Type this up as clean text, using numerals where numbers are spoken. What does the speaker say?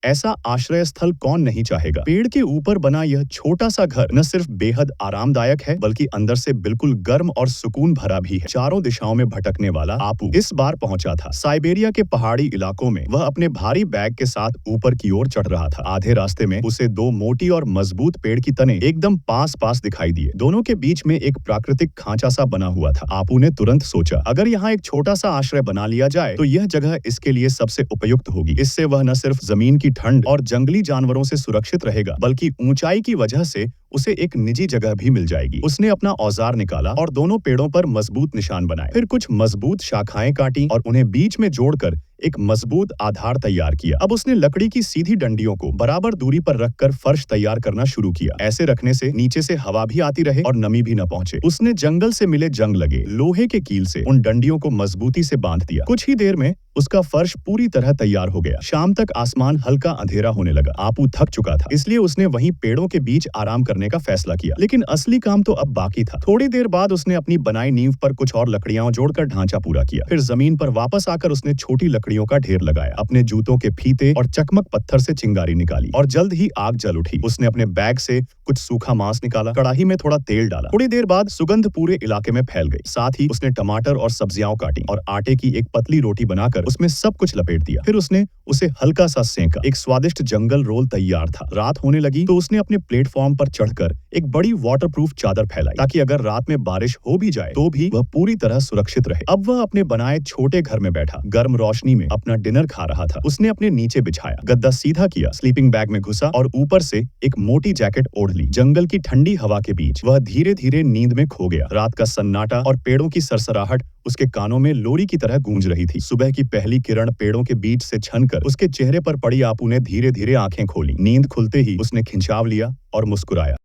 ऐसा आश्रय स्थल कौन नहीं चाहेगा। पेड़ के ऊपर बना यह छोटा सा घर न सिर्फ बेहद आरामदायक है बल्कि अंदर से बिल्कुल गर्म और सुकून भरा भी है। चारों दिशाओं में भटकने वाला आपू इस बार पहुंचा था। साइबेरिया के पहाड़ी इलाकों में वह अपने भारी बैग के साथ ऊपर की ओर चढ़ रहा था। आधे रास्ते में उसे दो मोटी और मजबूत पेड़ की तने एकदम पास पास दिखाई दिए। दोनों के बीच में एक प्राकृतिक खांचा सा बना हुआ था। आपू ने तुरंत सोचा, अगर यहाँ एक छोटा सा आश्रय बना लिया जाए तो यह जगह इसके लिए सबसे उपयुक्त होगी। इससे वह न सिर्फ जमीन की ठंड और जंगली जानवरों से सुरक्षित रहेगा बल्कि ऊंचाई की वजह से उसे एक निजी जगह भी मिल जाएगी। उसने अपना औजार निकाला और दोनों पेड़ों पर मजबूत निशान बनाए। फिर कुछ मजबूत शाखाएं काटी और उन्हें बीच में जोड़कर एक मजबूत आधार तैयार किया। अब उसने लकड़ी की सीधी डंडियों को बराबर दूरी पर रखकर फर्श तैयार करना शुरू किया। ऐसे रखने से नीचे से हवा भी आती रहे और नमी भी न पहुंचे। उसने जंगल से मिले जंग लगे लोहे के कील से उन डंडियों को मजबूती से बांध दिया। कुछ ही देर में उसका फर्श पूरी तरह तैयार हो गया। शाम तक आसमान हल्का अंधेरा होने लगा। आपू थक चुका था, इसलिए उसने वहीं पेड़ों के बीच आराम करने का फैसला किया। लेकिन असली काम तो अब बाकी था। थोड़ी देर बाद उसने अपनी बनाई नींव पर कुछ और लकड़ियां जोड़कर ढांचा पूरा किया। फिर जमीन पर वापस आकर उसने छोटी लकड़ियों का ढेर लगाया। अपने जूतों के फीते और चकमक पत्थर से चिंगारी निकाली और जल्द ही आग जल उठी। उसने अपने बैग से कुछ सूखा मांस निकाला, कड़ाही में थोड़ा तेल डाला। थोड़ी देर बाद सुगंध पूरे इलाके में फैल गई। साथ ही उसने टमाटर और सब्जियां काटी और आटे की एक पतली रोटी बनाकर उसमें सब कुछ लपेट दिया। फिर उसने उसे हल्का सा सेंका। एक स्वादिष्ट जंगल रोल तैयार था। रात होने लगी तो उसने अपने प्लेटफॉर्म पर चढ़कर एक बड़ी वाटरप्रूफ चादर फैलाई ताकि अगर रात में बारिश हो भी जाए तो भी वह पूरी तरह सुरक्षित रहे। अब वह अपने बनाए छोटे घर में बैठा गर्म रोशनी में अपना डिनर खा रहा था। उसने अपने नीचे बिछाया, गद्दा सीधा किया, स्लीपिंग बैग में घुसा और ऊपर से एक मोटी जैकेट ओढ़ ली। जंगल की ठंडी हवा के बीच वह धीरे धीरे नींद में खो गया। रात का सन्नाटा और पेड़ों की सरसराहट उसके कानों में लोरी की तरह गूंज रही थी। सुबह की पहली किरण पेड़ों के बीच से छनकर उसके चेहरे पर पड़ी। आपू ने धीरे धीरे आंखें खोली। नींद खुलते ही उसने खिंचाव लिया और मुस्कुराया।